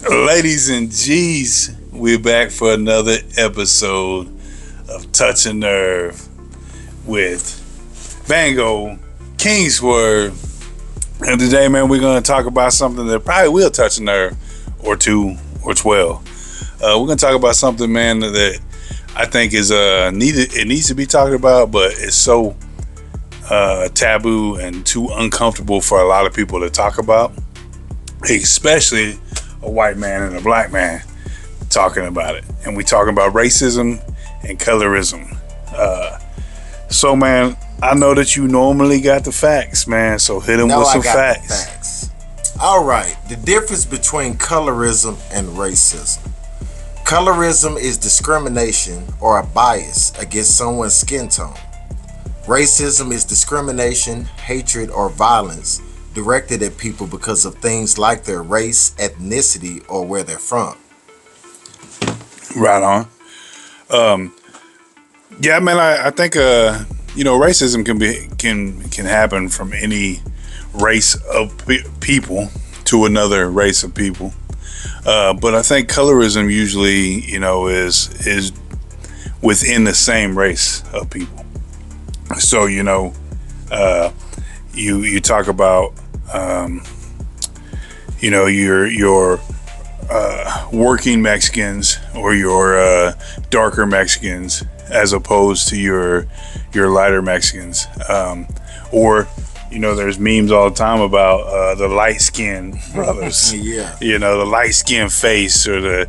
Ladies and G's, we're back for another episode of Touch a Nerve with Bango Kingsword. And today, man, we're going to talk about something that probably will touch a nerve or two or 12. We're going to talk about something, man, that I think is needed. It needs to be talked about, but it's so taboo and too uncomfortable for a lot of people to talk about, especially a white man and a black man talking about it. And we talking about racism and colorism. So, man, I know that you normally got the facts, man. So hit them with some facts. All right. The difference between colorism and racism. Colorism is discrimination or a bias against someone's skin tone. Racism is discrimination, hatred, or violence directed at people because of things like their race, ethnicity, or where they're from. Right on. Yeah, man. I think racism can happen from any race of people to another race of people. But I think colorism usually, is within the same race of people. So you talk about your working Mexicans or your darker Mexicans as opposed to your lighter Mexicans, or there's memes all the time about the light skinned brothers. Yeah. The light skinned face, or the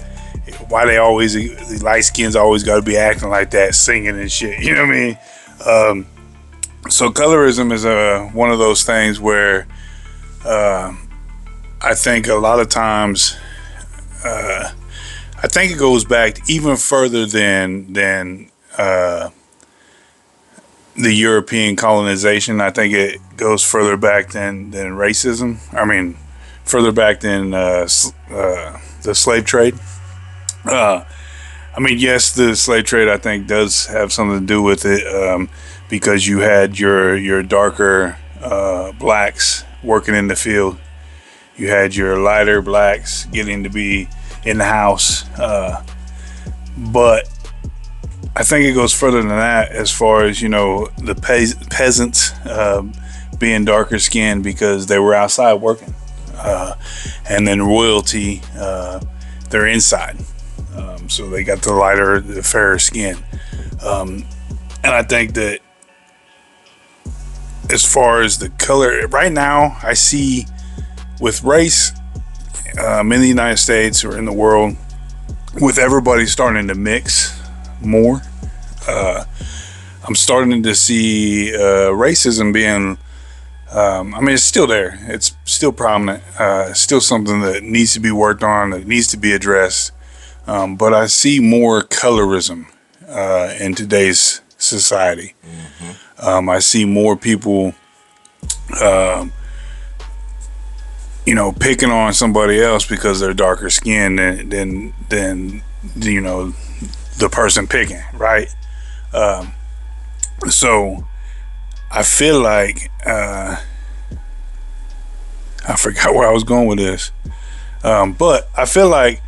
light skins always got to be acting like that, singing and shit. You know what I mean? So colorism is one of those things where I think a lot of times I think it goes back even further than the European colonization. I think it goes further back than racism. I mean, further back than the slave trade. Yes, the slave trade I think does have something to do with it, because you had your darker blacks working in the field. You had your lighter blacks getting to be in the house. But I think it goes further than that as far as, the peasants being darker skinned because they were outside working. And then royalty, they're inside. So they got the fairer skin. And I think that as far as the color, right now, I see with race in the United States or in the world, with everybody starting to mix more, I'm starting to see racism being, it's still there. It's still prominent. It's still something that needs to be worked on, that needs to be addressed. But I see more colorism in today's society. Mm-hmm. I see more people, picking on somebody else because they're darker skinned than the person picking, right? So I feel like I forgot where I was going with this, but I feel like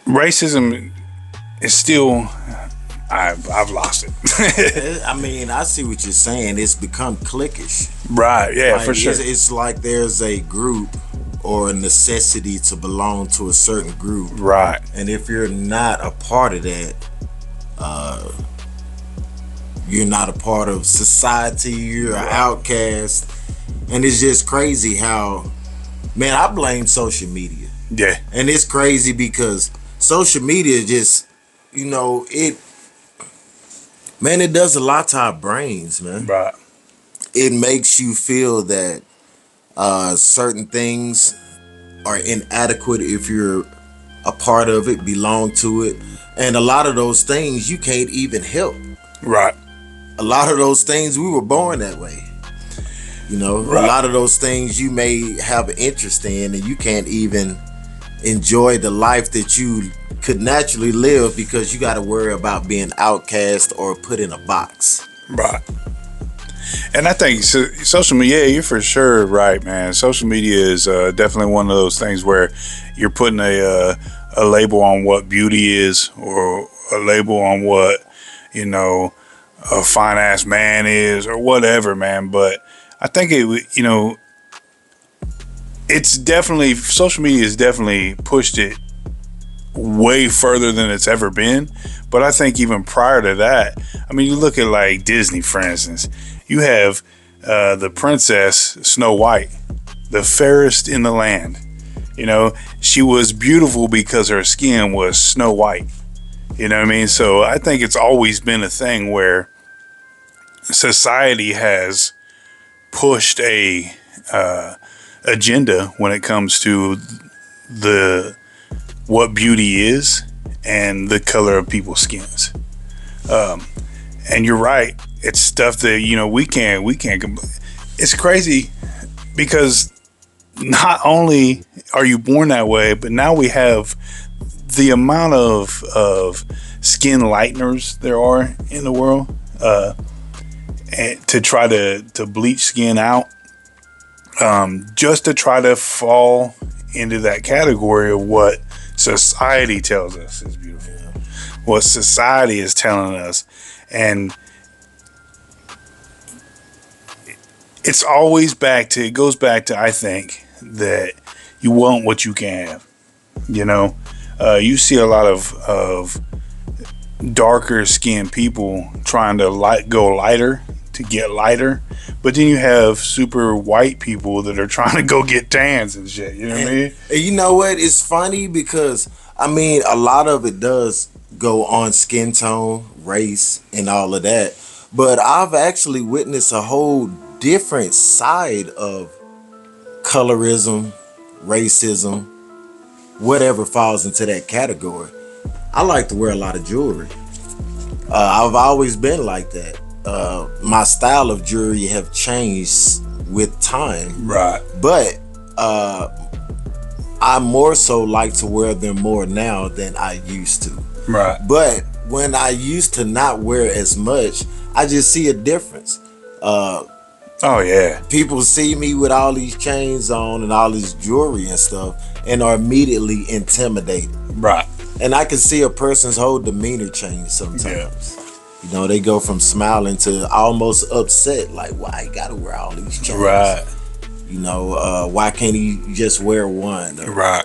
racism is still. I've lost it. I see what you're saying. It's become cliquish. Right, yeah, for sure. It's like there's a group or a necessity to belong to a certain group. Right. And if you're not a part of that, you're not a part of society, you're an outcast. And it's just crazy how, man, I blame social media. Yeah. And it's crazy because social media just, it does a lot to our brains, man. Right. It makes you feel that certain things are inadequate if you're a part of it, belong to it. And a lot of those things you can't even help. Right. A lot of those things, we were born that way. Right. A lot of those things you may have an interest in, and you can't even enjoy the life that you could naturally live because you got to worry about being outcast or put in a box. Right. And I think social media, you're for sure right, man. Social media is definitely one of those things where you're putting a label on what beauty is, or a label on what, you know, a fine ass man is, or whatever, man. But I think it's definitely, social media has definitely pushed it way further than it's ever been. But I think even prior to that, I mean, you look at like Disney, for instance. You have the princess Snow White, the fairest in the land. You know, she was beautiful because her skin was snow white. You know what I mean? So I think it's always been a thing where society has pushed a agenda when it comes to what beauty is and the color of people's skins. And you're right. It's stuff that, we can't. It's crazy because not only are you born that way, but now we have the amount of skin lighteners there are in the world, and to try to bleach skin out, just to try to fall into that category of what society tells us is beautiful, what society is telling us. And it goes back to, I think, that you want what you can have. You see a lot of darker skinned people trying to go lighter to get lighter, but then you have super white people that are trying to go get tans and shit. You know what I mean? And you know what? It's funny because a lot of it does go on skin tone, race, and all of that. But I've actually witnessed a whole different side of colorism, racism, whatever falls into that category. I like to wear a lot of jewelry. I've always been like that. My style of jewelry have changed with time. Right. But I more so like to wear them more now than I used to. Right. But when I used to not wear as much, I just see a difference. Oh yeah. People see me with all these chains on and all this jewelry and stuff and are immediately intimidated. Right. And I can see a person's whole demeanor change sometimes. Yeah. They go from smiling to almost upset, like, why you gotta wear all these chains? Right. Why can't he just wear one? Right.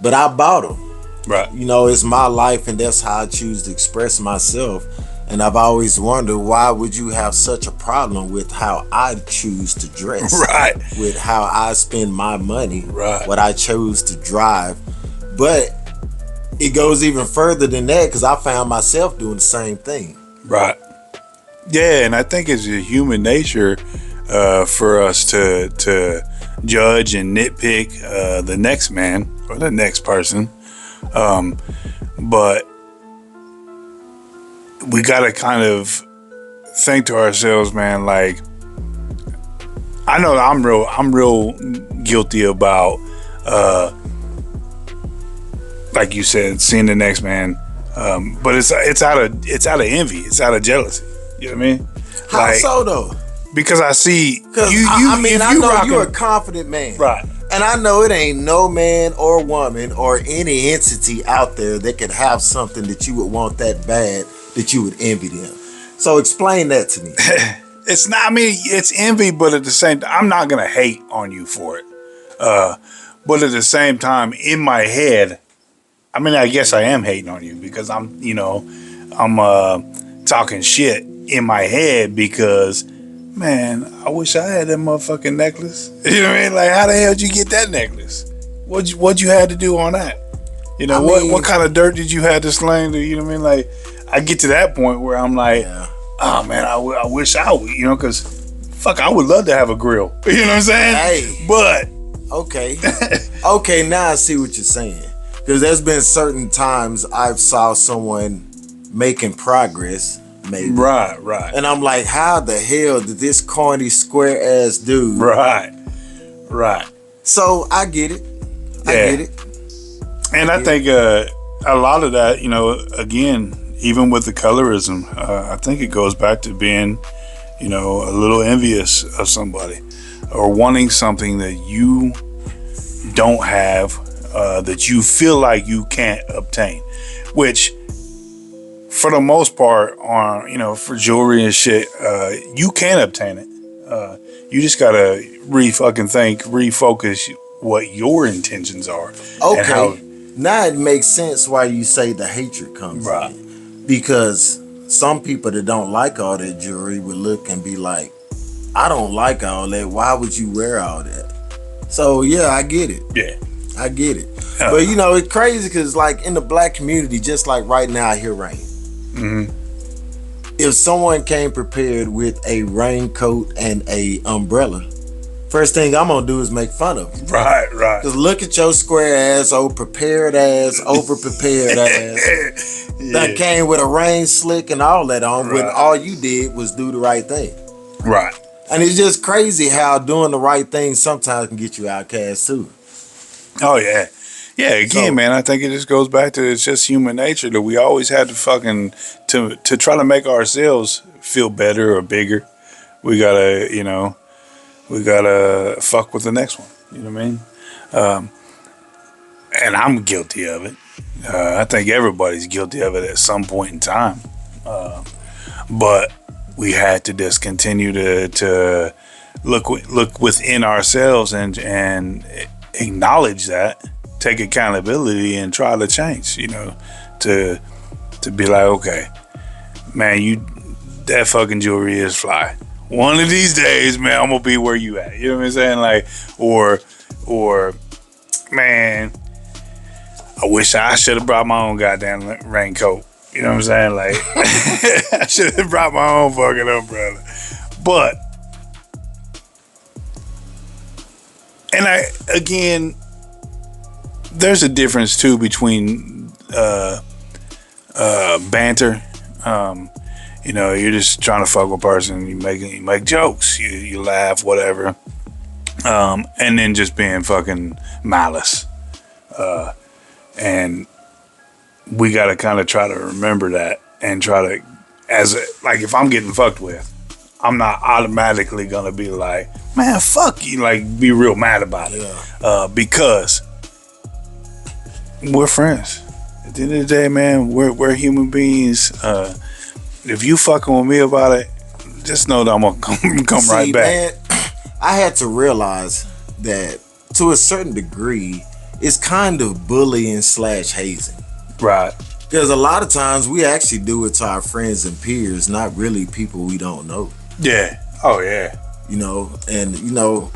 But I bought them. Right. It's my life and that's how I choose to express myself. And I've always wondered, why would you have such a problem with how I choose to dress? Right. With how I spend my money. Right. What I chose to drive. But it goes even further than that because I found myself doing the same thing. Right. Yeah, and I think it's a human nature for us to judge and nitpick the next man or the next person. But we gotta kind of think to ourselves, man, like, I know I'm real guilty about like you said, seeing the next man. But it's out of envy, it's out of jealousy. You know what I mean? How so though? Because I see you. I know you're a confident man, right? And I know it ain't no man or woman or any entity out there that could have something that you would want that bad that you would envy them. So explain that to me. It's not. It's envy, but at the same time, I'm not gonna hate on you for it. But at the same time, in my head, I guess I am hating on you because I'm talking shit in my head because, man, I wish I had that motherfucking necklace. You know what I mean? Like, how the hell did you get that necklace? What'd you had to do on that? What kind of dirt did you have to sling to? You know what I mean? Like, I get to that point where I'm like, oh man, I wish I would, because fuck, I would love to have a grill. You know what I'm saying? Hey, but okay, okay, now I see what you're saying. Because there's been certain times I've saw someone making progress, maybe. Right. And I'm like, how the hell did this corny square ass dude? Right. So I get it. And I think a lot of that, again, even with the colorism, I think it goes back to being you know, a little envious of somebody, or wanting something that you don't have, that you feel like you can't obtain, which for the most part, on, you know, for jewelry and shit, you can obtain it. You just gotta refocus what your intentions are. Okay, and how, now it makes sense why you say the hatred comes right, in, because some people that don't like all that jewelry would look and be like, I don't like all that. Why would you wear all that? So yeah, I get it. yeah, I get it. But you know, it's crazy because like in the black community, just like right now, I hear rain. mm-hmm. If someone came prepared with a raincoat and a umbrella, first thing I'm gonna do is make fun of you. Right. Cause look at your square ass, over prepared ass, over prepared ass. That came with a rain slick and all that on, when all you did was do the right thing. Right. And it's just crazy how doing the right thing sometimes can get you outcast too. Oh yeah. Yeah, again, So, man, I think it just goes back to, it's just human nature that we always had to to try to make ourselves feel better or bigger. We gotta, you know, fuck with the next one. You know what I mean? And I'm guilty of it. I think everybody's guilty of it at some point in time. But we had to just continue to look within ourselves and acknowledge that, take accountability, and try to change. You know, to be like, okay, man, that fucking jewelry is fly. One of these days, man, I'm gonna be where you at. You know what I'm saying? Like, or man, I wish I should have brought my own goddamn raincoat. You know what I'm saying? Like, I should have brought my own fucking umbrella. But, and again, there's a difference too between banter. You know, you're just trying to fuck with a person. You make jokes. You laugh, whatever. And then just being fucking malice. And we got to kind of try to remember that, and try to, like, if I'm getting fucked with, I'm not automatically gonna be like, man, fuck you, like, be real mad about it. Yeah. Because we're friends. At the end of the day, man, we're human beings. If you fucking with me about it, just know that I'm gonna come right back. Man, I had to realize that to a certain degree, it's kind of bullying / hazing. Right. Because a lot of times we actually do it to our friends and peers, not really people we don't know. Yeah. Oh yeah. You know, and you know,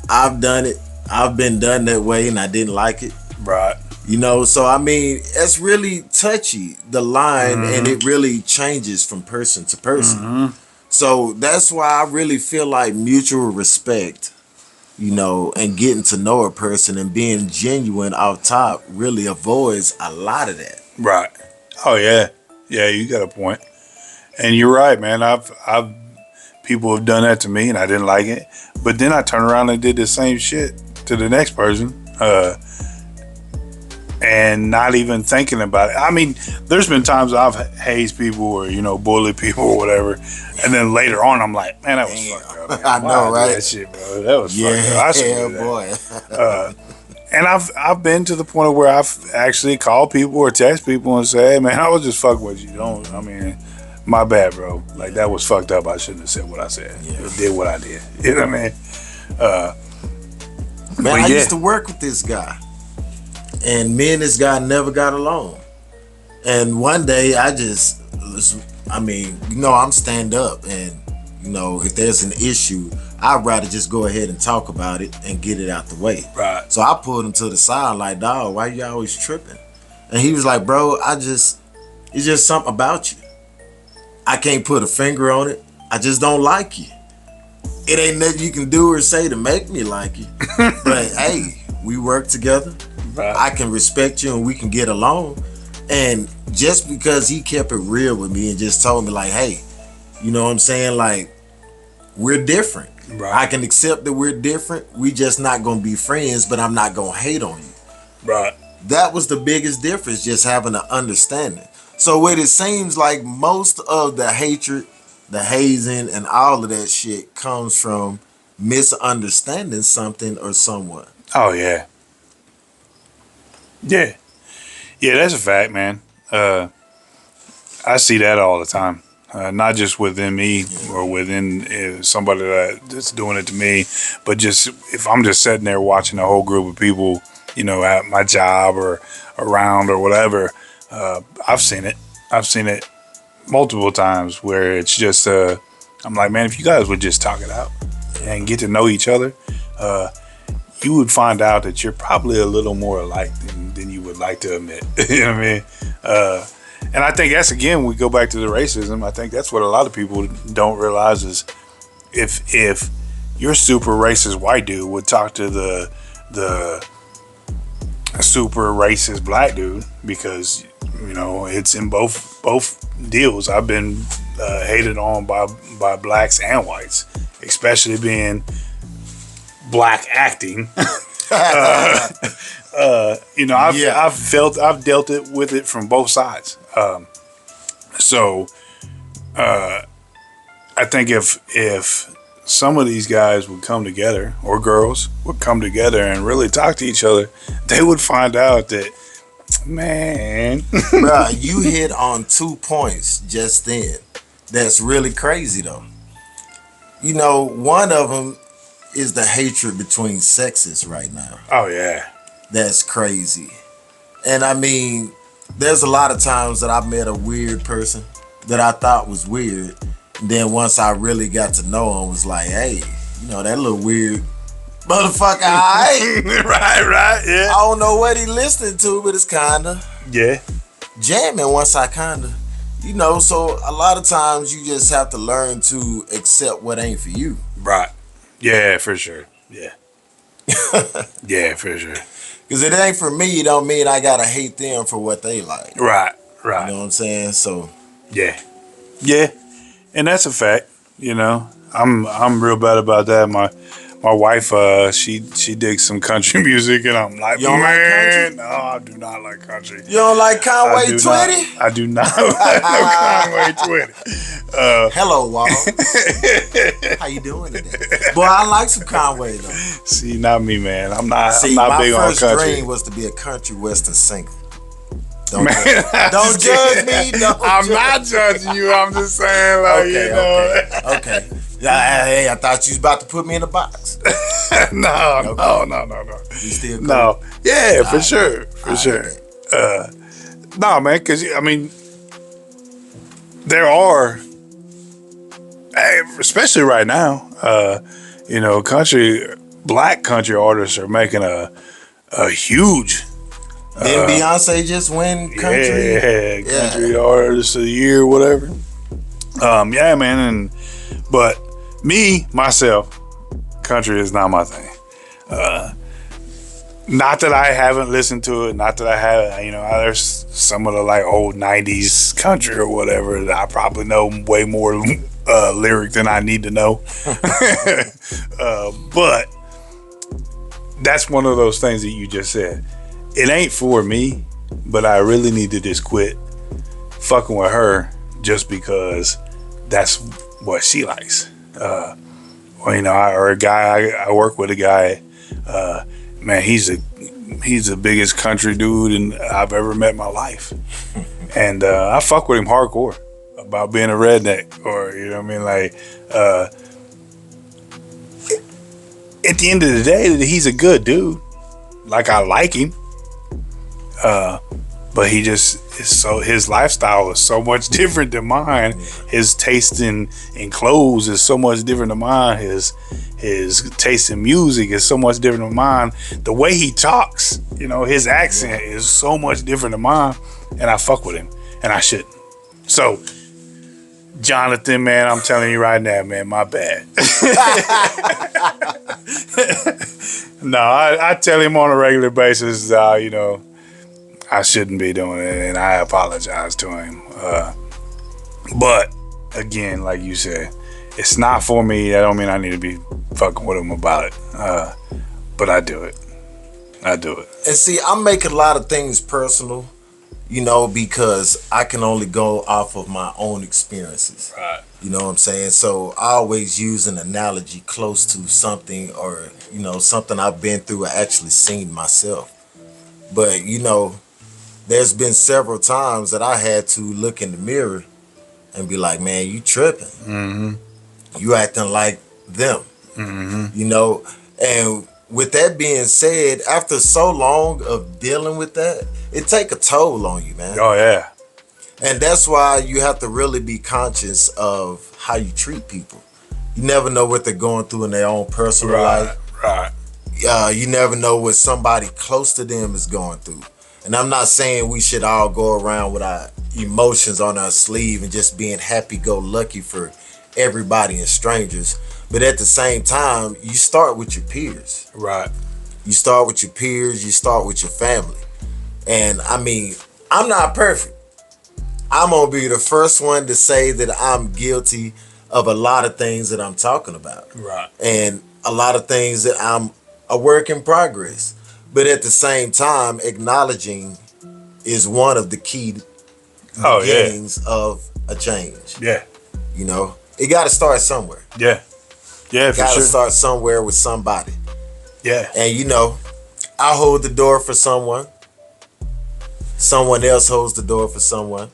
I've done it. I've been done that way, and I didn't like it. Right. You know, so I mean, it's really touchy, the line, mm-hmm. and it really changes from person to person. Mm-hmm. So that's why I really feel like mutual respect, you know, and getting to know a person and being genuine out top really avoids a lot of that. Right. Oh yeah. Yeah, you got a point. And you're right, man. I've people have done that to me and I didn't like it. But then I turned around and did the same shit to the next person. And not even thinking about it. I mean, there's been times I've hazed people or, you know, bullied people or whatever. And then later on, I'm like, man, that was fucked up. Man. I know, right? That shit, bro. That was fucked up. I should boy. And I've been to the point where I've actually called people or text people and say, hey, man, I was just fucking with you. I mean, my bad, bro. Like, that was fucked up. I shouldn't have said what I said. Yeah. Did what I did. You know what I mean? Man, I used to work with this guy. And me and this guy never got along. And one day I'm stand up, and you know, if there's an issue, I'd rather just go ahead and talk about it and get it out the way. Right. So I pulled him to the side like, dog, why you always tripping? And he was like, bro, it's just something about you. I can't put a finger on it. I just don't like you. It ain't nothing you can do or say to make me like you. But hey, we work together. Right. I can respect you and we can get along. And just because he kept it real with me and just told me like, hey, you know what I'm saying? Like, we're different. Right. I can accept that we're different. We just not going to be friends, but I'm not going to hate on you. Right. That was the biggest difference, just having an understanding. So what it seems like most of the hatred the hazing and all of that shit comes from misunderstanding something or someone. Oh yeah. Yeah. Yeah, that's a fact, man. I see that all the time. Not just within me or within somebody that's doing it to me, but just if I'm just sitting there watching a whole group of people, at my job or around or whatever, I've seen it. I've seen it multiple times where it's just, I'm like, man, if you guys would just talk it out and get to know each other, you would find out that you're probably a little more alike than you would like to admit. You know what I mean? And I think that's, again, we go back to the racism. I think that's what a lot of people don't realize is if your super racist white dude would talk to the super racist black dude, because it's in both deals. I've been hated on by blacks and whites, especially being black acting. I've dealt with it from both sides. So I think if some of these guys would come together, or girls would come together and really talk to each other, they would find out that, man. Bruh, you hit on 2 points just then. That's really crazy though. One of them is the hatred between sexes right now. Oh yeah. That's crazy. And I mean, there's a lot of times that I've met a weird person that I thought was weird. And then once I really got to know him, was like, hey, that little weird motherfucker, right? Right, yeah. I don't know what he listening to, but it's kinda jamming once I kinda, so a lot of times you just have to learn to accept what ain't for you. Right. Yeah, for sure. Yeah. Yeah, for sure. Because it ain't for me, don't mean I gotta hate them for what they like. Right. You know what I'm saying? So yeah, and that's a fact. I'm real bad about that. My wife, she digs some country music, and I'm like, you don't like country? No, I do not like country. You don't like Conway Twitty? I do not like no Conway Twitty. Hello, Wall. How you doing today? Boy, I like some Conway though. See, not me, man. I'm not big on country. My first dream was to be a country western singer. Don't judge me. I'm not judging you. I'm just saying, Okay. Hey, I thought you was about to put me in a box. No. You still cool? No. Yeah, for sure. No, man, because, there are, especially right now, black country artists are making a huge. Didn't Beyonce just win country? Yeah, country artist of the year, whatever. Yeah, man, but me, myself, country is not my thing. Not that I haven't listened to it, not that I haven't, there's some of the old 90s country or whatever that I probably know way more lyric than I need to know. But that's one of those things that you just said. It ain't for me, but I really need to just quit fucking with her just because that's what she likes. I work with a guy, man, he's the biggest country dude I've ever met in my life. And I fuck with him hardcore about being a redneck, or, at the end of the day, he's a good dude. I like him. But he just his lifestyle is so much different than mine. His taste in clothes is so much different than mine. His taste in music is so much different than mine. The way he talks, his accent is so much different than mine, and I fuck with him, and I shouldn't. So, Jonathan, man, I'm telling you right now, man, my bad. No, I tell him on a regular basis, I shouldn't be doing it, and I apologize to him. But again, like you said, it's not for me. That don't mean I need to be fucking with him about it. But I do it. And see, I make a lot of things personal you know, because I can only go off of my own experiences. Right. You know what I'm saying? So I always use an analogy close to something, or, you know, something I've been through or actually seen myself. But, you know, there's been several times that I had to look in the mirror and be like, man, you tripping. Mm-hmm. You acting like them. Mm-hmm. You know, and with that being said, after so long of dealing with that, it take a toll on you, man. Oh yeah. And that's why you have to really be conscious of how you treat people. You never know what they're going through in their own personal life. Right. You never know what somebody close to them is going through. And I'm not saying we should all go around with our emotions on our sleeve and just being happy-go-lucky for everybody and strangers. But at the same time, you start with your peers. Right. You start with your peers. You start with your family. And I mean, I'm not perfect. I'm going to be the first one to say that I'm guilty of a lot of things that I'm talking about. Right. And a lot of things that I'm a work in progress. But at the same time, acknowledging is one of the key beginnings of a change. Yeah. You know, it got to start somewhere. Yeah. Yeah, for sure. Got to start somewhere with somebody. Yeah. And, you know, I hold the door for someone. Someone else holds the door for someone.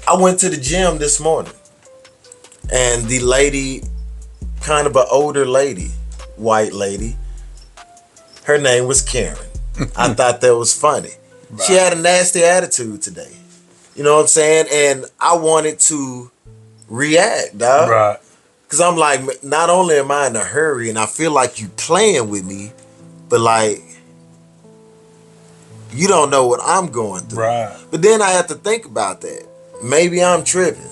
I went to the gym this morning. And the lady, kind of an older lady, white lady, her name was Karen. I thought that was funny. Right. She had a nasty attitude today. You know what I'm saying? And I wanted to react, dog. Right. Because I'm like, not only am I in a hurry and I feel like you playing with me, but like, you don't know what I'm going through. Right. But then I have to think about that. Maybe I'm tripping.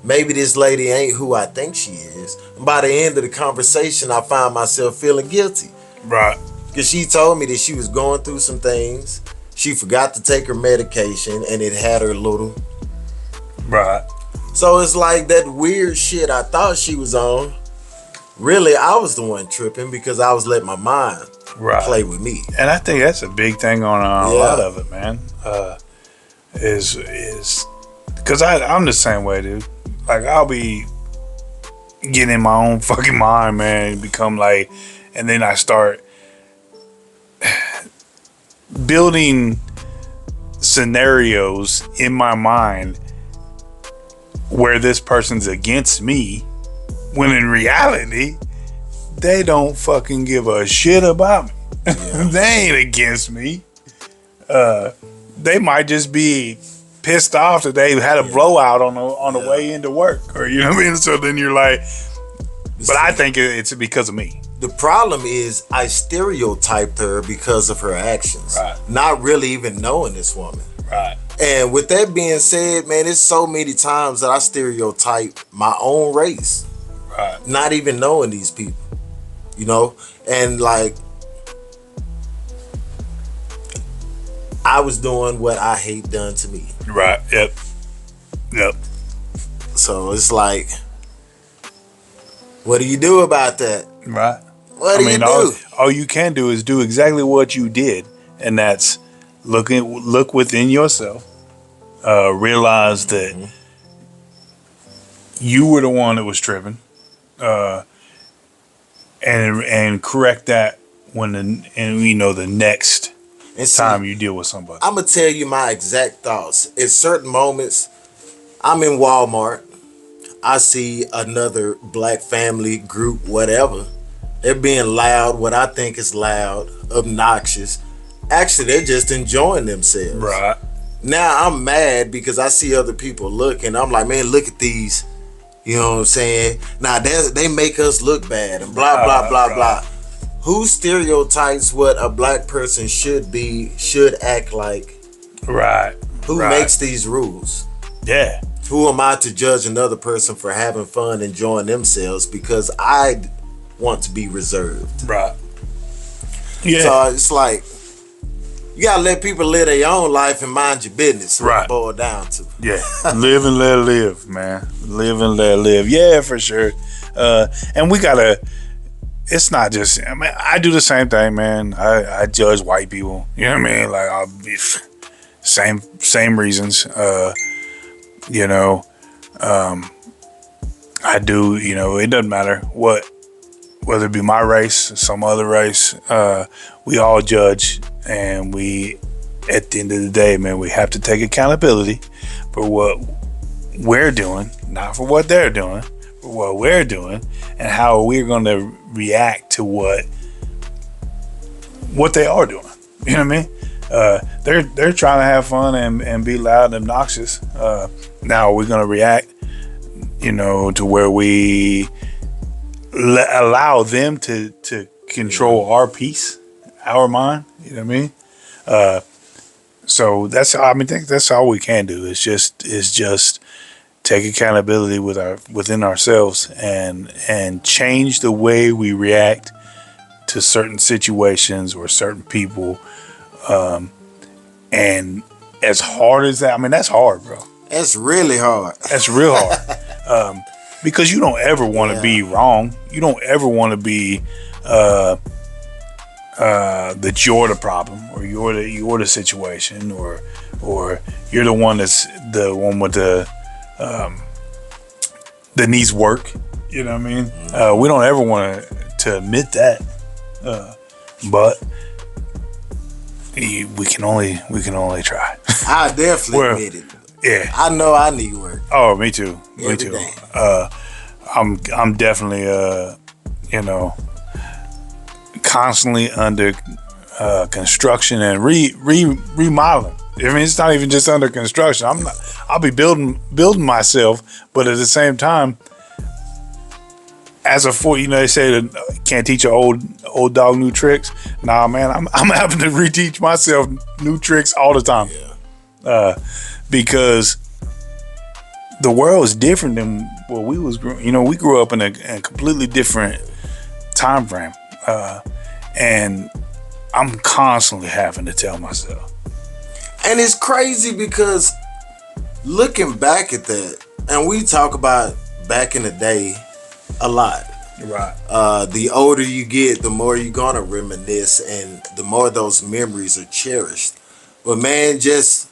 Maybe this lady ain't who I think she is. And by the end of the conversation, I find myself feeling guilty. Right. Because she told me that she was going through some things. She forgot to take her medication and it had her a little. Right. So it's like that weird shit I thought she was on. Really, I was the one tripping because I was letting my mind play with me. And I think that's a big thing on a lot of it, man. Is because I'm the same way, dude. Like, I'll be getting in my own fucking mind, man, become like, and then I start building scenarios in my mind where this person's against me, when in reality, they don't fucking give a shit about me. Yeah. They ain't against me. They might just be pissed off that they had a blowout on the way into work, or you know what I mean. So then you're like, but I think it's because of me. The problem is I stereotyped her because of her actions, not really even knowing this woman. Right. And with that being said, man, it's so many times that I stereotype my own race, not even knowing these people, you know, and like, I was doing what I hate done to me. Right. Yep. So it's like, what do you do about that? Right. What do you do? All you can do is do exactly what you did, and that's look within yourself, realize that you were the one that was tripping, and correct that the next time you deal with somebody. I'm gonna tell you my exact thoughts. At certain moments, I'm in Walmart. I see another black family group, whatever. They're being loud, what I think is loud, obnoxious. Actually, they're just enjoying themselves. Right. Now I'm mad because I see other people looking. I'm like, man, look at these. You know what I'm saying? Now they make us look bad and blah, blah, blah, blah. Who stereotypes what a black person should be, should act like? Right. Who makes these rules? Yeah. Who am I to judge another person for having fun, enjoying themselves because I want to be reserved? Right. Yeah. So it's like, you gotta let people live their own life and mind your business. What it boiled down to. Yeah. Live and let live, man. Live and let live. Yeah, for sure. And we gotta. It's not just. I mean, I do the same thing, man. I judge white people. You know what I mean? Like, Same reasons. You know, I do. You know, it doesn't matter whether it be my race or some other race. We all judge, and we, at the end of the day, man, we have to take accountability for what we're doing, not for what they're doing, for what we're doing, and how we're going to react to what they are doing. You know what I mean? They're trying to have fun and be loud and obnoxious. Now we're going to react, you know, to where we allow them to control our peace, our mind. You know what I mean? So that's, I think that's all we can do. Is just take accountability within ourselves and change the way we react to certain situations or certain people. And as hard as that, that's hard, bro. It's really hard. That's real hard. Because you don't ever want to be wrong. You don't ever want to be that you're the problem, or you're the situation, or you're the one that's the one with the that needs work. You know what I mean? We don't ever want to admit that, but we can only try. I definitely admit it. Yeah, I know I need work. Oh, me too. Every Me too. day. I'm definitely constantly under construction and remodeling. It's not even just under construction. I'll be building myself, but at the same time, as a they say that can't teach an old dog new tricks. Nah, man, I'm having to reteach myself new tricks all the time. Yeah. Because the world is different than what we was. We grew up in a completely different time frame, and I'm constantly having to tell myself. And it's crazy because looking back at that, and we talk about back in the day a lot. Right. The older you get, the more you're gonna reminisce, and the more those memories are cherished. But man, just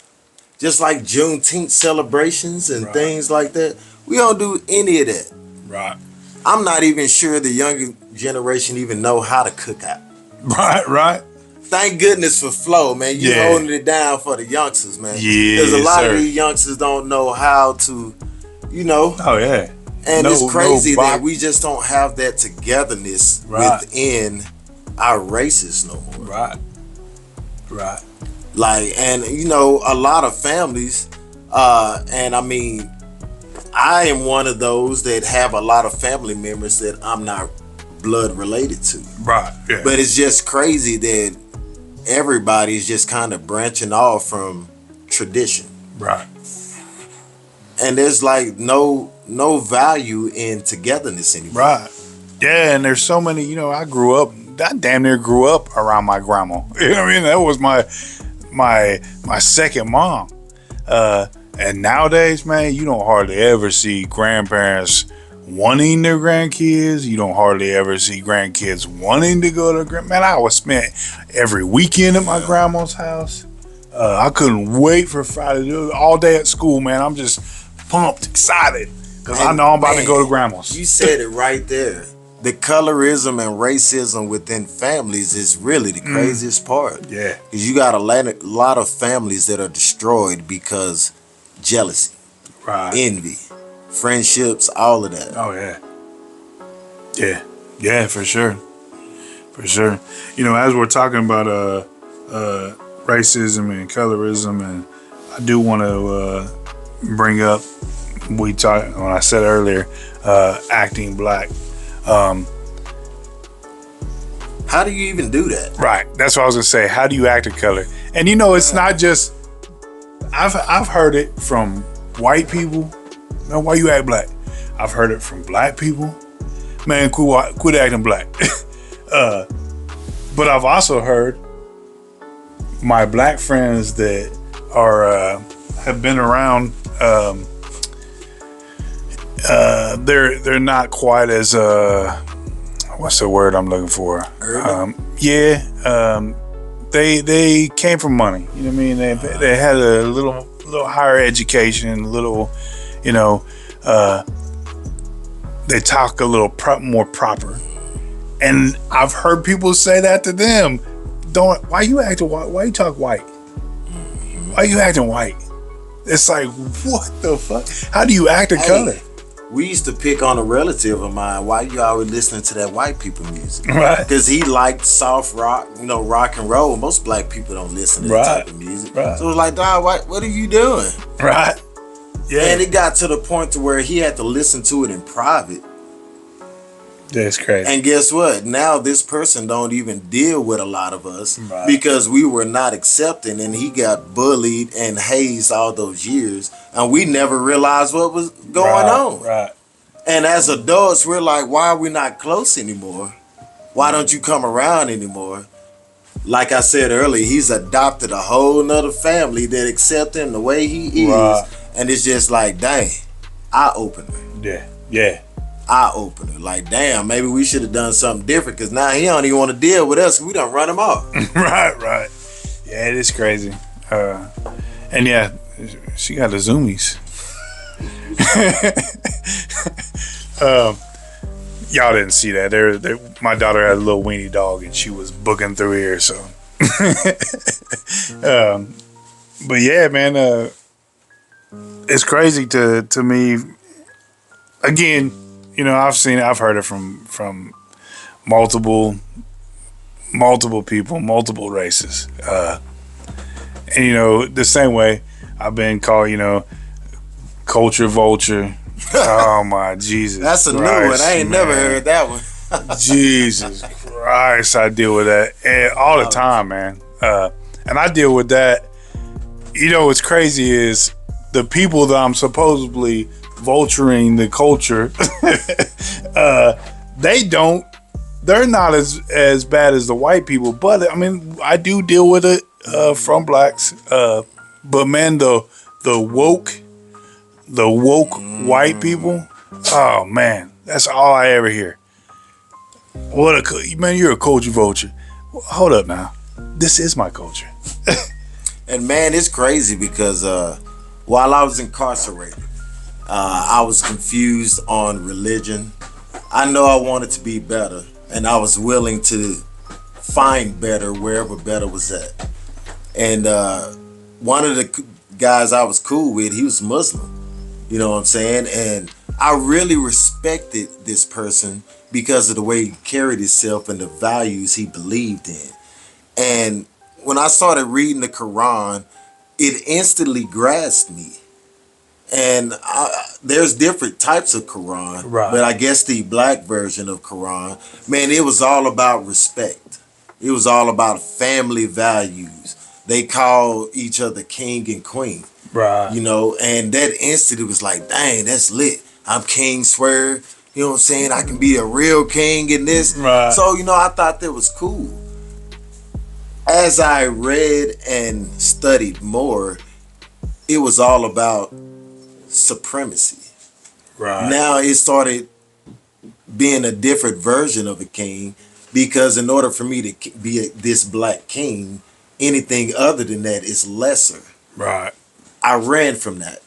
like Juneteenth celebrations and things like that, we don't do any of that. Right. I'm not even sure the younger generation even know how to cook out. Right. Thank goodness for Flo, man. You holding it down for the youngsters, man. Yeah, because a lot of these youngsters don't know how to, Oh yeah. And it's crazy that we just don't have that togetherness within our races no more. Right. Like, and a lot of families, and I am one of those that have a lot of family members that I'm not blood related to. Right. Yeah. But it's just crazy that everybody's just kind of branching off from tradition. Right. And there's like no value in togetherness anymore. Right. Yeah, and there's so many, I damn near grew up around my grandma. You know what I mean? That was my second mom. And nowadays, man, you don't hardly ever see grandparents wanting their grandkids. You don't hardly ever see grandkids wanting to go to man, I was spent every weekend at my grandma's house. I couldn't wait for Friday to do it all day at school, man. I'm just pumped, excited, because I know I'm about to go to grandma's. You said it right there. The colorism and racism within families is really the craziest part. Yeah. Because you got a lot of families that are destroyed because jealousy, envy, friendships, all of that. Oh, yeah. Yeah, for sure. As we're talking about racism and colorism, and I do want to bring up, when I said earlier, acting black. How do you even do that? Right. That's what I was gonna say. How do you act a color? And it's not just. I've heard it from white people. Man, why you act black? I've heard it from black people. Man, quit acting black. But I've also heard my black friends that are have been around. They're not quite as what's the word I'm looking for? they came from money. You know what I mean? They had a little higher education, a little, you know, they talk a little more proper. And I've heard people say that to them. Why you acting white? Why you talk white? Why you acting white? It's like, what the fuck? How do you act a color? We used to pick on a relative of mine. Why you always listening to that white people music? Right. Because he liked soft rock, rock and roll. Most black people don't listen to that type of music. Right. So it's like, dog, what are you doing? Right. Yeah. And it got to the point to where he had to listen to it in private. That's crazy. And guess what? Now this person don't even deal with a lot of us because we were not accepting, and he got bullied and hazed all those years, and we never realized what was going on. Right. And as adults, we're like, why are we not close anymore? Why don't you come around anymore? Like I said earlier, he's adopted a whole nother family that accept him the way he is, and it's just like, dang, eye-opener. Yeah. Eye-opener. Like, damn, maybe we should have done something different, because now he don't even want to deal with us. We done run him off. Right. Yeah, it is crazy. And yeah, she got the zoomies. Y'all didn't see that. My daughter had a little weenie dog, and she was booking through here. So, but yeah, man, it's crazy to me. Again, I've heard it from multiple people, multiple races, and the same way I've been called, culture vulture. Oh my Jesus! That's Christ, a new one. I ain't never heard that one. Jesus Christ, I deal with that all the time, man. And I deal with that. What's crazy is the people that I'm supposedly vulturing the culture. They're not as bad as the white people, but I mean, I do deal with it from blacks. But man, the woke white people, oh man, that's all I ever hear. Man, you're a culture vulture. Hold up now, this is my culture. And man, it's crazy because while I was incarcerated, I was confused on religion. I know I wanted to be better, and I was willing to find better wherever better was at. And one of the guys I was cool with, he was Muslim. You know what I'm saying? And I really respected this person because of the way he carried himself and the values he believed in. And when I started reading the Quran, it instantly grasped me. And there's different types of Quran, but I guess the black version of Quran, man, it was all about respect. It was all about family values. They call each other king and queen. Right. And that instant, it was like, dang, that's lit. I'm King Swear. You know what I'm saying? I can be a real king in this. Right. So, I thought that was cool. As I read and studied more, it was all about supremacy. Right. Now it started being a different version of a king, because in order for me to be this black king, anything other than that is lesser. Right. I ran from that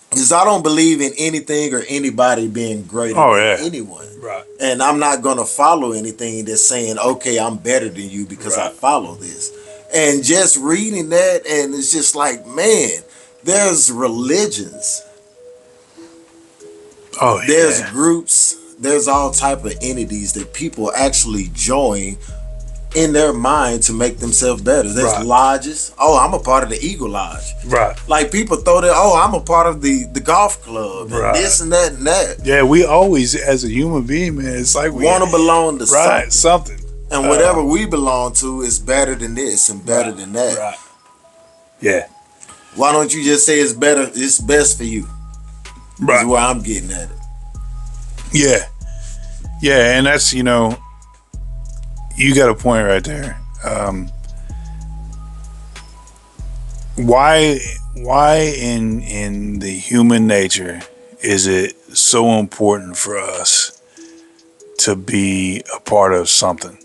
because I don't believe in anything or anybody being greater than anyone. Right. And I'm not going to follow anything that's saying, okay, I'm better than you because I follow this. And just reading that, and it's just like, man, there's religions. There's groups. There's all type of entities that people actually join in their mind to make themselves better. There's lodges. Oh, I'm a part of the Eagle Lodge. Right. Like people throw that, I'm a part of the golf club and this and that and that. Yeah, we always, as a human being, man, it's like we want to belong to something. And whatever we belong to is better than this and better than that. Right. Yeah. Why don't you just say it's better, it's best for you? Right. That's where I'm getting at it. Yeah. Yeah, and that's, you got a point right there. Why in the human nature is it so important for us to be a part of something?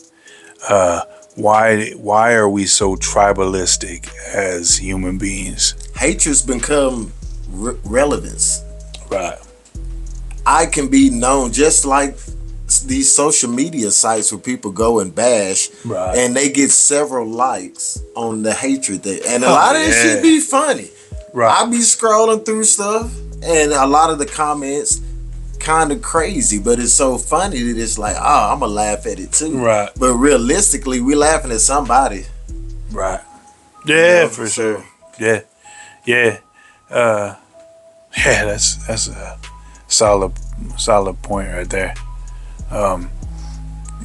why are we so tribalistic as human beings? Hatred's become relevance. Right. I can be known just like these social media sites where people go and bash, Right. and they get several likes on the hatred thing, and a lot of this shit be funny. Right. I be scrolling through stuff, and a lot of the comments kind of crazy, but it's so funny that it's like, oh, I'm gonna laugh at it too. Right. But realistically, we laughing at somebody. Right. Yeah, know, for so- sure. Yeah. Yeah. Yeah, that's a solid point right there.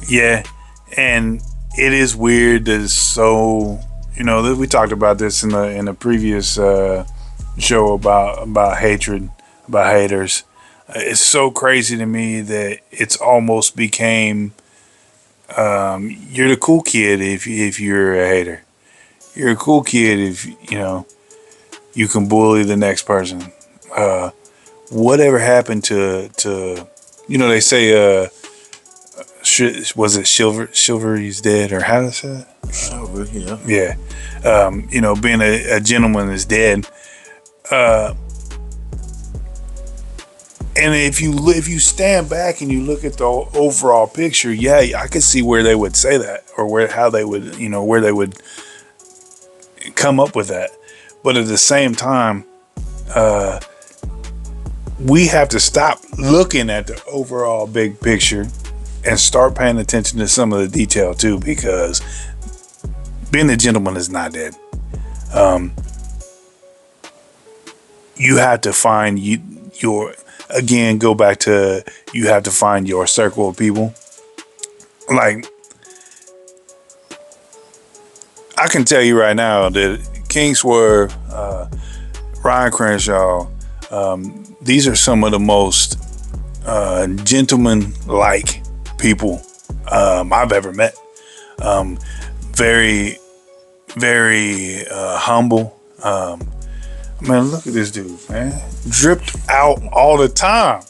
Yeah, and it is weird that it's so, we talked about this in the previous show about hatred, about haters. It's so crazy to me that it's almost became you're the cool kid if you're a hater. You're a cool kid if you can bully the next person. Whatever happened to they say was it chivalry's dead, or how to say it? Chivalry, yeah. Yeah. Being a gentleman is dead. And if you stand back and you look at the overall picture, yeah, I could see where they would say that, or how they would, where they would come up with that. But at the same time, we have to stop looking at the overall big picture and start paying attention to some of the detail too, because being a gentleman is not dead. You have to find go back to, you have to find your circle of people. Like, I can tell you right now that King Swerve, Ryan Crenshaw, these are some of the most gentleman-like people I've ever met. Very, very humble. Man, look at this dude, man. Dripped out all the time.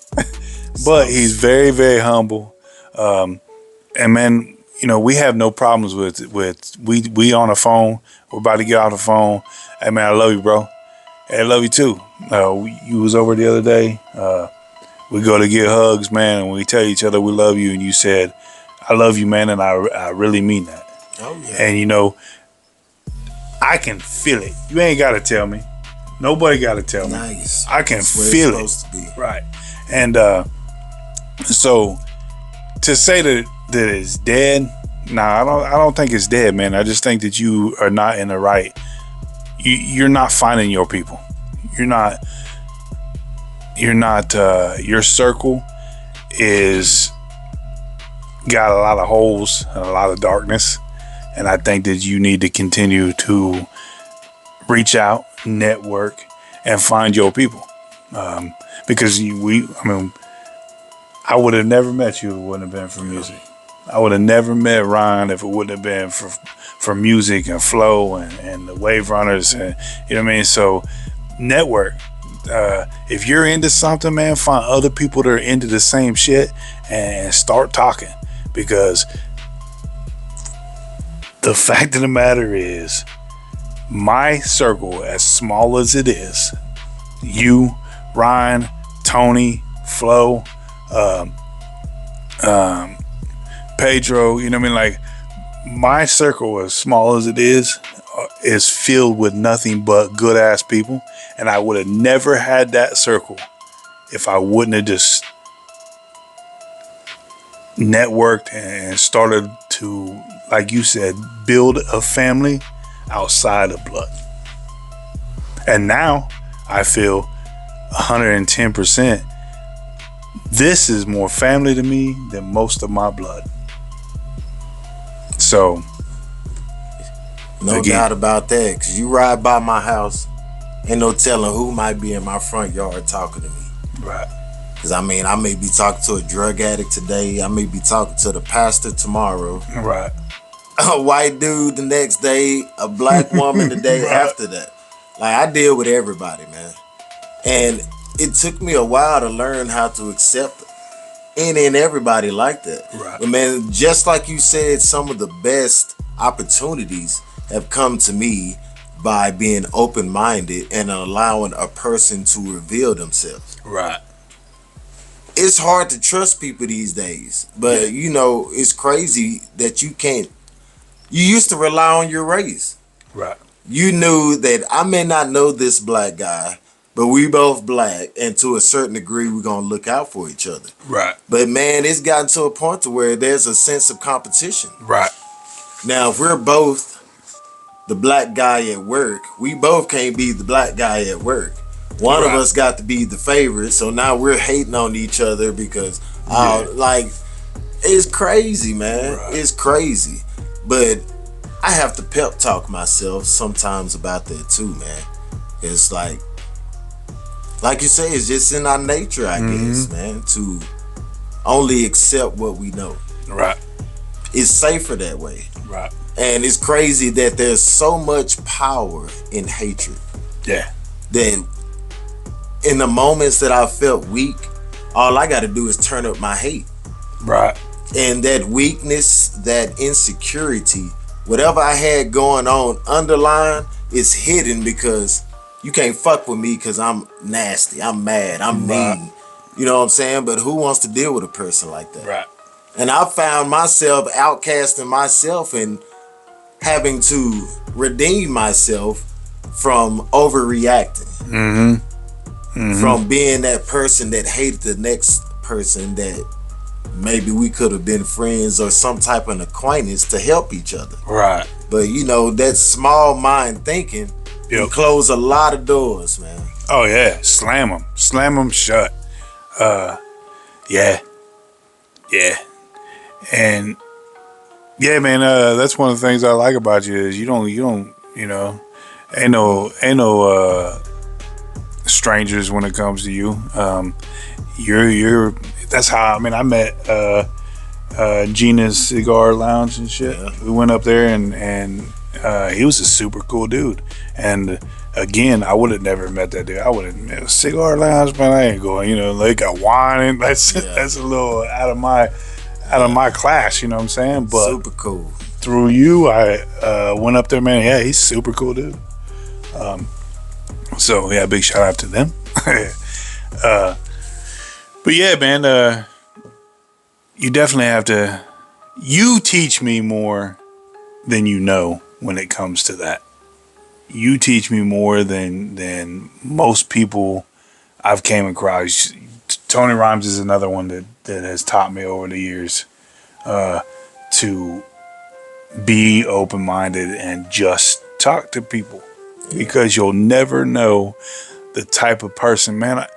But he's very, very humble. And man, we have no problems with we on the phone. We're about to get off the phone. Hey man, I love you, bro. Hey, I love you too. You was over the other day. We go to get hugs, man, and we tell each other we love you, and you said, I love you, man, and I really mean that. Oh yeah. And I can feel it. You ain't gotta tell me. Nobody gotta tell me. Nice. I can That's where feel it's supposed it. to be. Right. And so to say that it's dead, I don't think it's dead, man. I just think that you are not in the right. You're not finding your people. You're not. Your circle is got a lot of holes and a lot of darkness, and I think that you need to continue to reach out, network, and find your people. Because I would have never met you if it wouldn't have been for music. I would have never met Ryan if it wouldn't have been for music and flow and the Wave Runners, and you know what I mean. So network. If you're into something, man, find other people that are into the same shit and start talking. Because the fact of the matter is, my circle, as small as it is, you, Ryan, Tony, Flo, Pedro, you know what I mean? Like, my circle, as small as it is filled with nothing but good ass people. And I would have never had that circle if I wouldn't have just networked and started to, like you said, build a family outside of blood. And now I feel 110% this is more family to me than most of my blood. So no doubt about that, because you ride by my house, ain't no telling who might be in my front yard talking to me. Right. Because I may be talking to a drug addict today, I may be talking to the pastor tomorrow, Right. a white dude the next day, a black woman the day Right. after that. Like, I deal with everybody, man. And it took me a while to learn how to accept any and everybody like that. Right. But man, just like you said, some of the best opportunities have come to me by being open-minded and allowing a person to reveal themselves. Right. It's hard to trust people these days, but you know, it's crazy that you can't. You used to rely on your race. Right. You knew that I may not know this black guy, but we both black, and to a certain degree, we're gonna look out for each other. Right. But man, it's gotten to a point to where there's a sense of competition. Right. Now, if we're both the black guy at work, we both can't be the black guy at work. One of us got to be the favorite, so now we're hating on each other because, like, it's crazy, man. Right. It's crazy. But I have to pep talk myself sometimes about that too, man. It's like you say, it's just in our nature, I guess, man, to only accept what we know. Right. It's safer that way. Right. And it's crazy that there's so much power in hatred. Yeah. That in the moments that I felt weak, all I got to do is turn up my hate. Right. And that weakness, that insecurity, whatever I had going on underlying, is hidden because you can't fuck with me because I'm nasty, I'm mad, I'm mean. You know what I'm saying? But who wants to deal with a person like that? Right. And I found myself outcasting myself and having to redeem myself from overreacting. From being that person that hated the next person that maybe we could have been friends or some type of acquaintance to help each other. Right. But you know, that small mind thinking can close a lot of doors, man. Oh yeah, slam them shut. Yeah, and yeah, man. That's one of the things I like about you is you don't, you know, ain't no strangers when it comes to you. You're. That's how I met Gina's Cigar Lounge and shit. Yeah. We went up there and he was a super cool dude. And again, I would have never met that dude. I would have met a Cigar Lounge, man. I ain't going. You know, they got wine and that's a little out of my class. You know what I'm saying? But super cool. Through you, I went up there, man. Yeah, he's a super cool dude. So yeah, big shout out to them. But yeah, man, you definitely have to. You teach me more than you know when it comes to that. You teach me more than most people I've came across. Tony Rhymes is another one that has taught me over the years to be open-minded and just talk to people, because you'll never know the type of person, man. I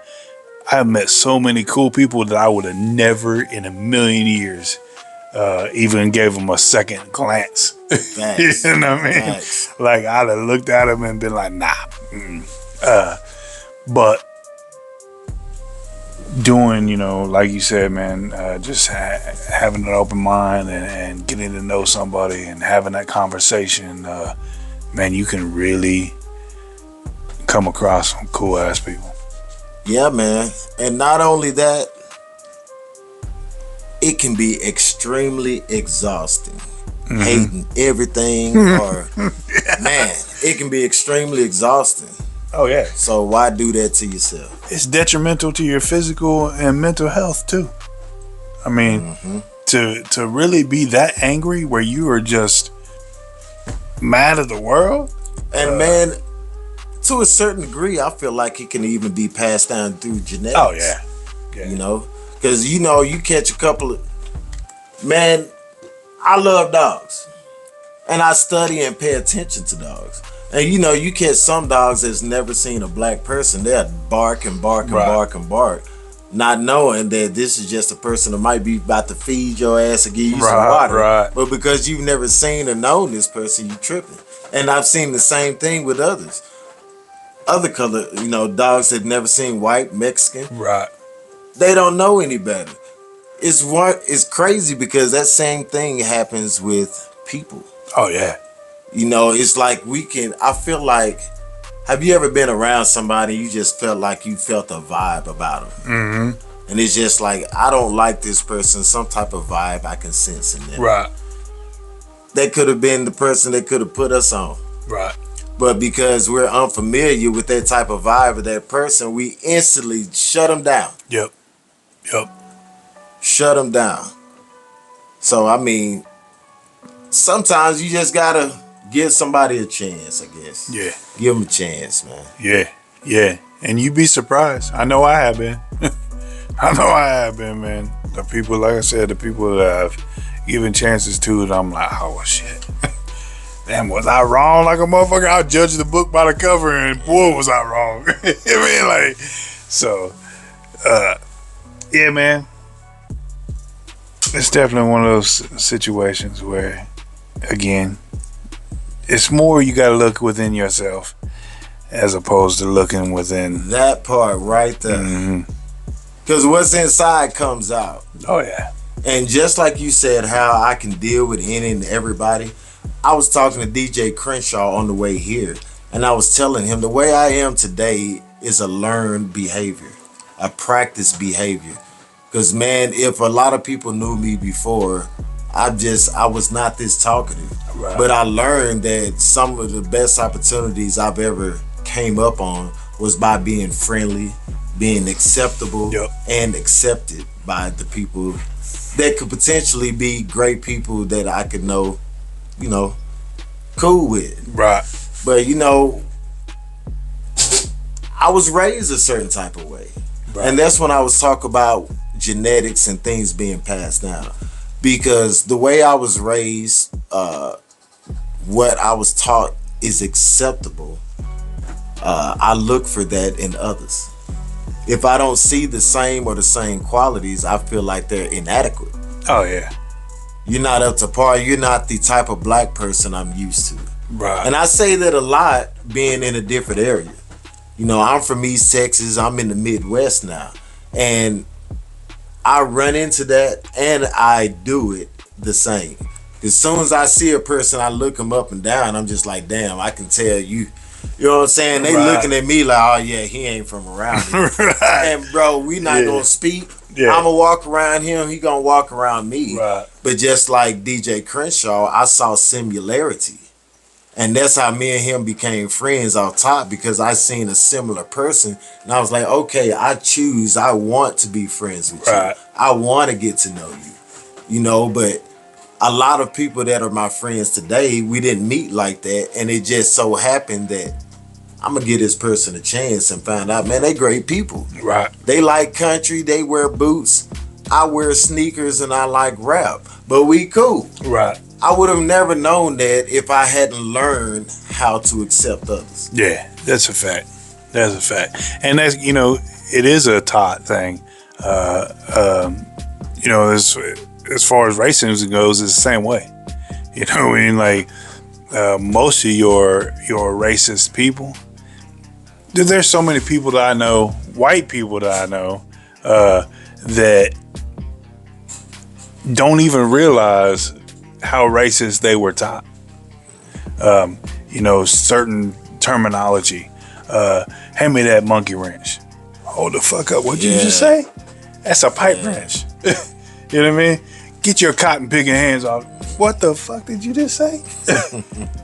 have met so many cool people that I would have never in a million years even gave them a second glance. Thanks. You know what I mean? Thanks. Like I'd have looked at them and been like, nah. But doing, you know, like you said, man, just having an open mind and getting to know somebody and having that conversation, man, you can really come across some cool ass people. Yeah, man. And not only that, it can be extremely exhausting. Hating everything or man, it can be extremely exhausting. Oh yeah. So why do that to yourself? It's detrimental to your physical and mental health too. I mean, to really be that angry where you are just mad at the world. And man, to a certain degree, I feel like it can even be passed down through genetics. Oh yeah. You know, because you know, you catch a couple of man. I love dogs, and I study and pay attention to dogs. And you know, you catch some dogs that's never seen a black person. They'll bark and bark and bark and bark, not knowing that this is just a person that might be about to feed your ass or give you some water. But because you've never seen or known this person, you tripping. And I've seen the same thing with others. Other color, you know, dogs that never seen white, Mexican. Right. They don't know any better. It's crazy because that same thing happens with people. Oh yeah. You know, it's like I feel like, have you ever been around somebody you just felt like you felt a vibe about them? And it's just like, I don't like this person, some type of vibe I can sense in them. Right. They could have been the person that could have put us on. Right. But because we're unfamiliar with that type of vibe of that person, we instantly shut them down. Yep. Yep. Shut them down. So, I mean, sometimes you just gotta give somebody a chance, I guess. Yeah. Give them a chance, man. Yeah. Yeah. And you'd be surprised. I know I have been. I know I have been, man. The people, like I said, the people that I've given chances to, and I'm like, oh, shit. Damn, was I wrong like a motherfucker? I'll judge the book by the cover, and boy, was I wrong. I mean, like, so, yeah, man. It's definitely one of those situations where, again, it's more you got to look within yourself as opposed to looking within. That part right there. Mm-hmm. Because what's inside comes out. Oh, yeah. And just like you said, how I can deal with any and everybody, I was talking to DJ Crenshaw on the way here, and I was telling him the way I am today is a learned behavior, a practiced behavior. Because, man, if a lot of people knew me before, I was not this talkative. Right. But I learned that some of the best opportunities I've ever came up on was by being friendly, being acceptable, yep, and accepted by the people that could potentially be great people that I could know, you know, cool with. Right. But, you know, I was raised a certain type of way. Right. And that's when I was talking about genetics and things being passed down. Because the way I was raised, what I was taught is acceptable. I look for that in others. If I don't see the same or the same qualities, I feel like they're inadequate. Oh, yeah. You're not up to par. You're not the type of black person I'm used to. Right. And I say that a lot being in a different area. You know, I'm from East Texas. I'm in the Midwest now. And I run into that and I do it the same. As soon as I see a person, I look them up and down. I'm just like, damn, I can tell you. You know what I'm saying? They right. looking at me like, oh yeah, he ain't from around here. Right. And bro, we not gonna speak. Yeah. I'm gonna walk around him. He gonna walk around me. Right. But just like DJ Crenshaw, I saw similarity. And that's how me and him became friends off top, because I seen a similar person. And I was like, okay, I want to be friends with you. I want to get to know you. You know, but a lot of people that are my friends today, we didn't meet like that. And it just so happened that I'm going to give this person a chance and find out, man, they great people. Right. They like country. They wear boots. I wear sneakers and I like rap. But we cool. Right. I would have never known that if I hadn't learned how to accept others. Yeah, that's a fact. That's a fact. And that's, you know, it is a taught thing. You know, as far as racism goes, it's the same way. You know what I mean? Like, most of your racist people, there's so many people that I know, white people that I know, that don't even realize how racist they were taught. You know, certain terminology. Hand me that monkey wrench. Hold the fuck up. What'd you just say? That's a pipe wrench. You know what I mean? Get your cotton picking hands off. What the fuck did you just say?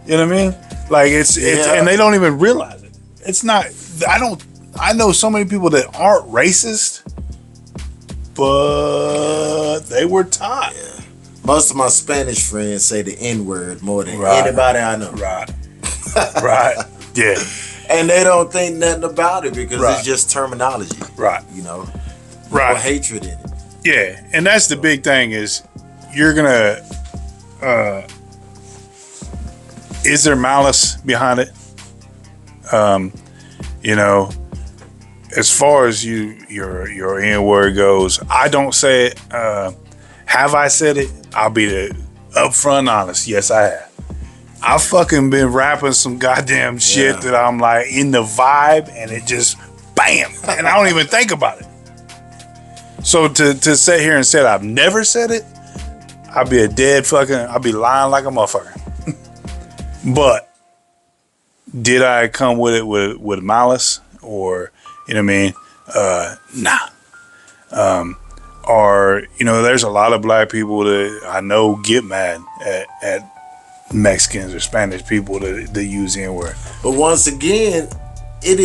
You know what I mean? Like it's and they don't even realize it. It's not. I know so many people that aren't racist, but they were taught. Yeah. Most of my Spanish friends say the N-word more than anybody I know. Right. Right. Yeah. And they don't think nothing about it because it's just terminology. Right. You know? Right. No hatred in it. Yeah. And that's the big thing is you're gonna is there malice behind it? You know, as far as your N-word goes, I don't say it. Have I said it? I'll be the upfront honest. Yes, I have. I fucking been rapping some goddamn shit that I'm like in the vibe and it just bam, and I don't even think about it. So to sit here and say I've never said it, I'd be I'd be lying like a motherfucker. But did I come with it with malice or, you know what I mean? Nah. Or, you know, there's a lot of black people that I know get mad at Mexicans or Spanish people that use the N-word. But once again, it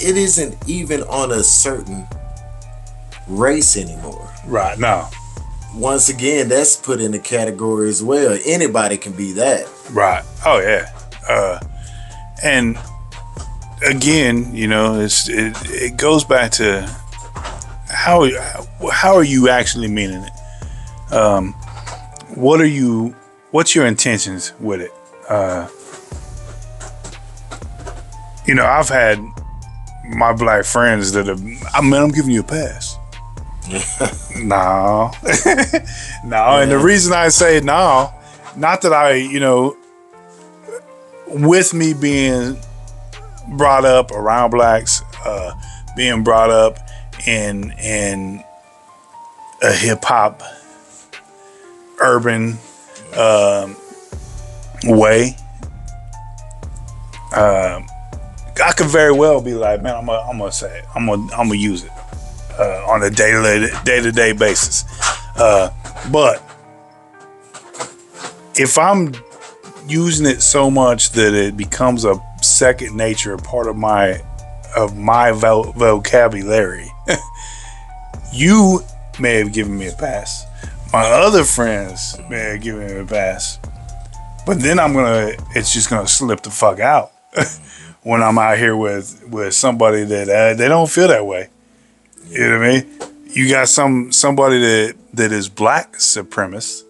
isn't even on a certain race anymore. Right, no. Once again, that's put in the category as well. Anybody can be that. Right. Oh yeah. And again, you know, it goes back to how are you actually meaning it? What's your intentions with it? You know, I've had my black friends that I'm giving you a pass. No. No, and the reason I say no, not that I, you know, with me being brought up around blacks, being brought up in a hip hop urban way, I could very well be like, man, I'm gonna say it. I'm gonna use it on a day-to-day basis. But if I'm using it so much that it becomes a second nature, part of my vocabulary, you may have given me a pass. My other friends may have given me a pass. But then it's just gonna slip the fuck out when I'm out here with somebody that they don't feel that way. You know what I mean? You got somebody that is black supremacist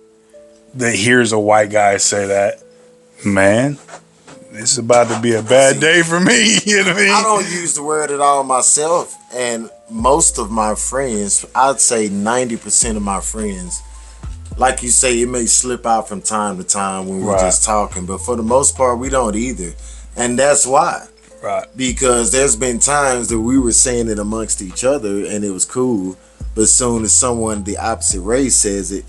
that hears a white guy say that, man, it's about to be a bad day for me. You know what I mean? I don't use the word at all myself, and most of my friends, I'd say 90% of my friends, like you say, it may slip out from time to time when we're just talking, but for the most part, we don't either. And that's why. Right. Because there's been times that we were saying it amongst each other and it was cool, but as soon as someone the opposite race says it,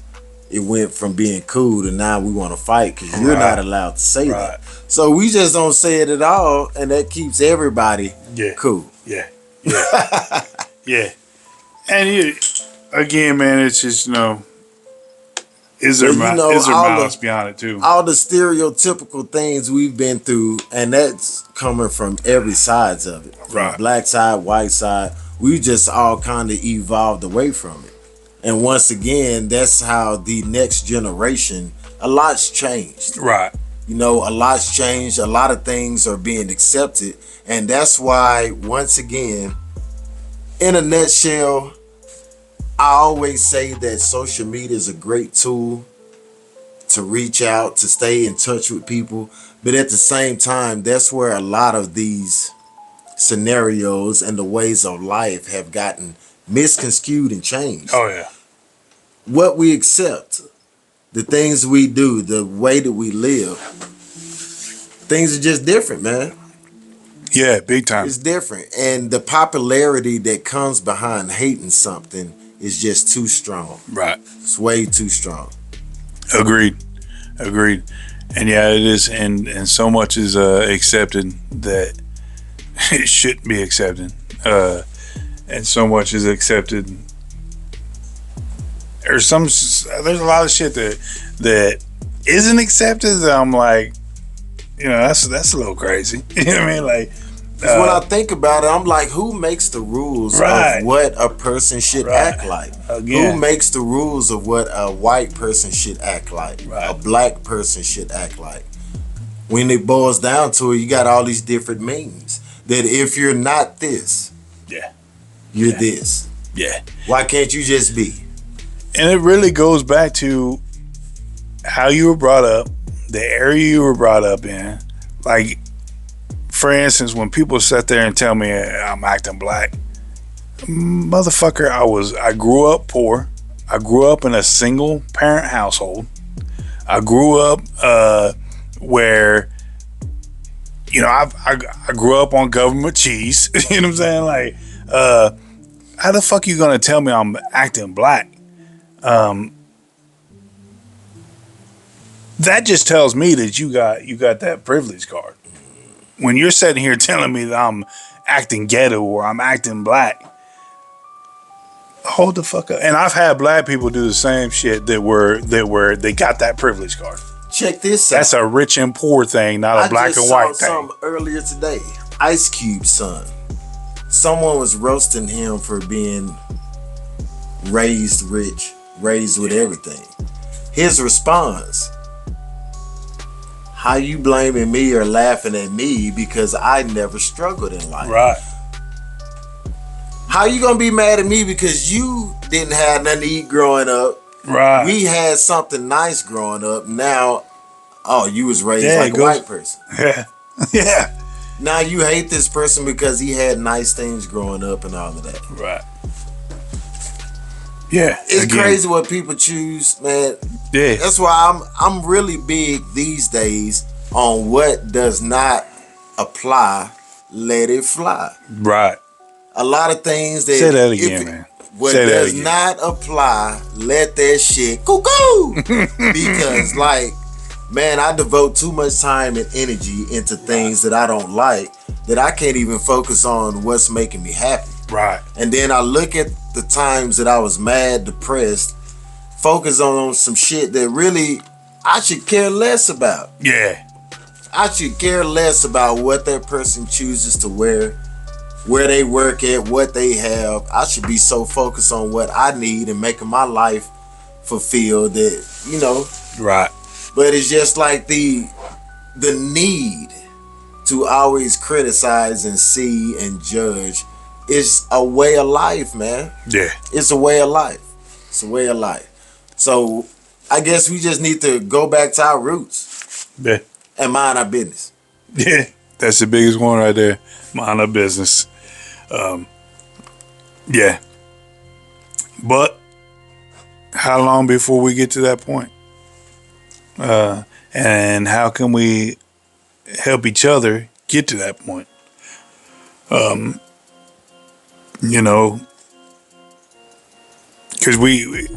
it went from being cool to now we want to fight because you're not allowed to say that. So we just don't say it at all, and that keeps everybody cool. Yeah. Yeah. And again, man, it's just, you know, is there malice beyond it too? All the stereotypical things we've been through, and that's coming from every sides of it. From black side, white side. We just all kind of evolved away from it. And once again, that's how the next generation, a lot's changed. Right. You know, a lot's changed. A lot of things are being accepted. And that's why, once again, in a nutshell, I always say that social media is a great tool to reach out, to stay in touch with people. But at the same time, that's where a lot of these scenarios and the ways of life have gotten misconstrued and changed. Oh, yeah. What we accept, the things we do, the way that we live, things are just different, man. Yeah, big time. It's different. And the popularity that comes behind hating something is just too strong. Right. It's way too strong. Agreed. And yeah, it is. And so much is accepted that it shouldn't be accepted. And so much is accepted. There's a lot of shit that isn't accepted that I'm like, you know, that's a little crazy. You know what I mean? Like, when I think about it, I'm like, who makes the rules of what a person should act like? Who makes the rules of what a white person should act like? A black person should act like? When it boils down to it, you got all these different means. That if you're not this, you're this. Yeah. Why can't you just be? And it really goes back to how you were brought up, the area you were brought up in. Like, for instance, when people sit there and tell me I'm acting black, motherfucker, I grew up poor. I grew up in a single parent household. I grew up where, you know, I grew up on government cheese. You know what I'm saying? Like, how the fuck you gonna tell me I'm acting black? That just tells me that you got that privilege card. When you're sitting here telling me that I'm acting ghetto or I'm acting black, hold the fuck up. And I've had black people do the same shit they got that privilege card. Check this out. That's a rich and poor thing, not a black and white thing. I just saw something earlier today. Ice Cube's son. Someone was roasting him for being raised rich, raised with everything. His response: how you blaming me or laughing at me because I never struggled in life? Right. How you gonna be mad at me because you didn't have nothing to eat growing up? Right. We had something nice growing up. Now, oh, you was raised like a white person. Yeah. Yeah. Now you hate this person because he had nice things growing up and all of that. Right. Yeah. It's crazy what people choose, man. Yeah. That's why I'm really big these days on what does not apply, let it fly. Right. A lot of things that say that again, man. What does not apply, let that shit go. Because like, man, I devote too much time and energy into things that I don't like, that I can't even focus on what's making me happy. Right. And then I look at the times that I was mad, depressed, focus on some shit that really I should care less about. Yeah. I should care less about what that person chooses to wear, where they work at, what they have. I should be so focused on what I need and making my life fulfilled that, you know. Right. But it's just like the need to always criticize and see and judge is a way of life, man. Yeah. It's a way of life. It's a way of life. So I guess we just need to go back to our roots. Yeah. And mind our business. Yeah. That's the biggest one right there. Mind our business. Yeah. But how long before we get to that point? And how can we help each other get to that point? You know, because we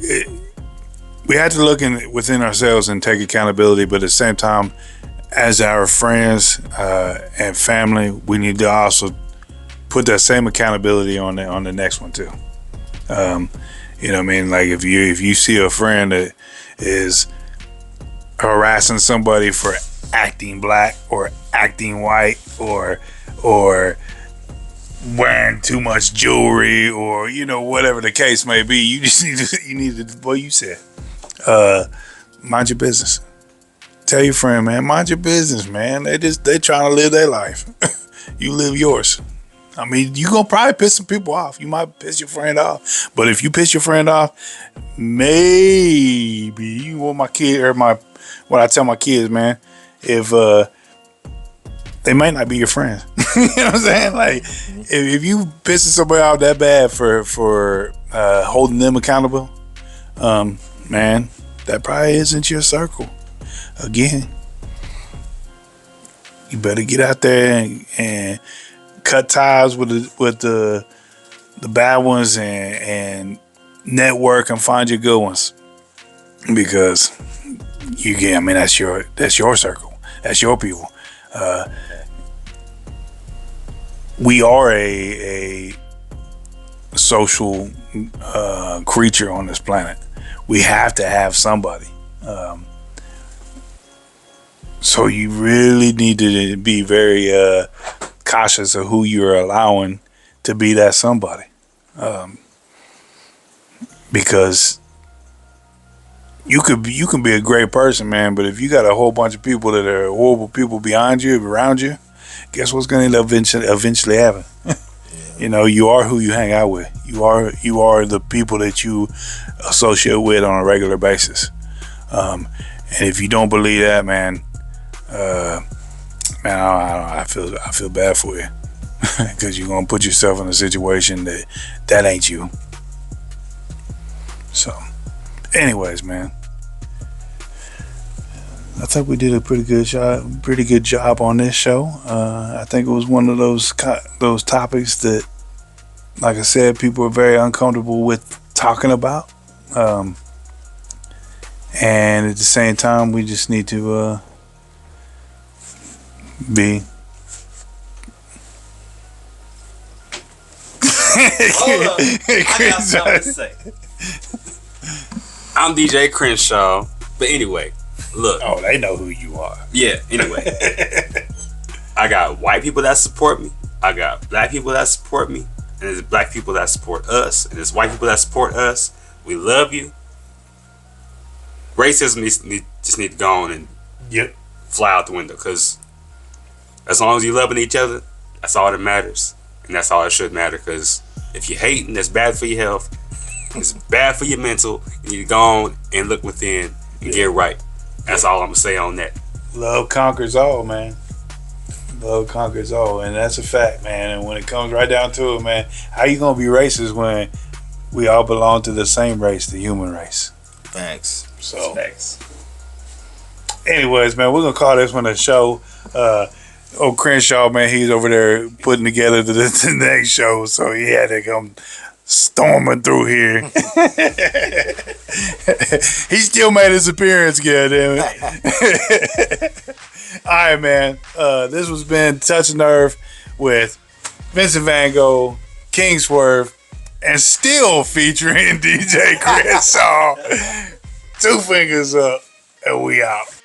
have to look within ourselves and take accountability, but at the same time, as our friends and family, we need to also put that same accountability on the next one too. You know what I mean? Like if you see a friend that is harassing somebody for acting black or acting white or wearing too much jewelry or, you know, whatever the case may be, you just need to what you said. Mind your business. Tell your friend, man, mind your business, man. They trying to live their life. You live yours. I mean, you gonna probably piss some people off. You might piss your friend off, but if you piss your friend off, maybe what I tell my kids, man, if they might not be your friends. You know what I'm saying? Like, if you pissing somebody off that bad for holding them accountable, man, that probably isn't your circle. Again, you better get out there and cut ties with the bad ones and network and find your good ones, because that's your circle, that's your people. We are a social creature on this planet. We have to have somebody. So you really need to be very cautious of who you're allowing to be that somebody, because you can be a great person, man, but if you got a whole bunch of people that are horrible people behind you, around you, guess what's going to eventually happen? You know, you are who you hang out with. You are the people that you associate with on a regular basis. And if you don't believe that, man, I feel bad for you, because you're gonna put yourself in a situation that ain't you. So, anyways, man, I think we did a pretty good job on this show. I think it was one of those topics that, like I said, people are very uncomfortable with talking about, and at the same time, we just need to be. Hold up. I got something to say. I'm DJ Crenshaw, but anyway, Look. Oh, they know who you are. Yeah. Anyway, I got white people that support me. I got black people that support me, and there's black people that support us, and there's white people that support us. We love you. Racism just need to go on and fly out the window, because as long as you loving each other, that's all that matters, and that's all that should matter. Because if you're hating, that's bad for your health. It's bad for your mental. You need to go on and look within and get right. That's all I'm gonna say on that. Love conquers all, man. Love conquers all, and that's a fact, man. And when it comes right down to it, man, how you gonna be racist when we all belong to the same race, the human race? Thanks. So, Thanks. anyways, man, we're gonna call this one a show. Old Crenshaw, man, he's over there putting together the next show, so he had to come storming through here. He still made his appearance, goddamn it. All right, man. This was been Touch a Nerve with Vincent Van Gogh, King Swerve, and still featuring DJ Crenshaw. 2 fingers up, and we out.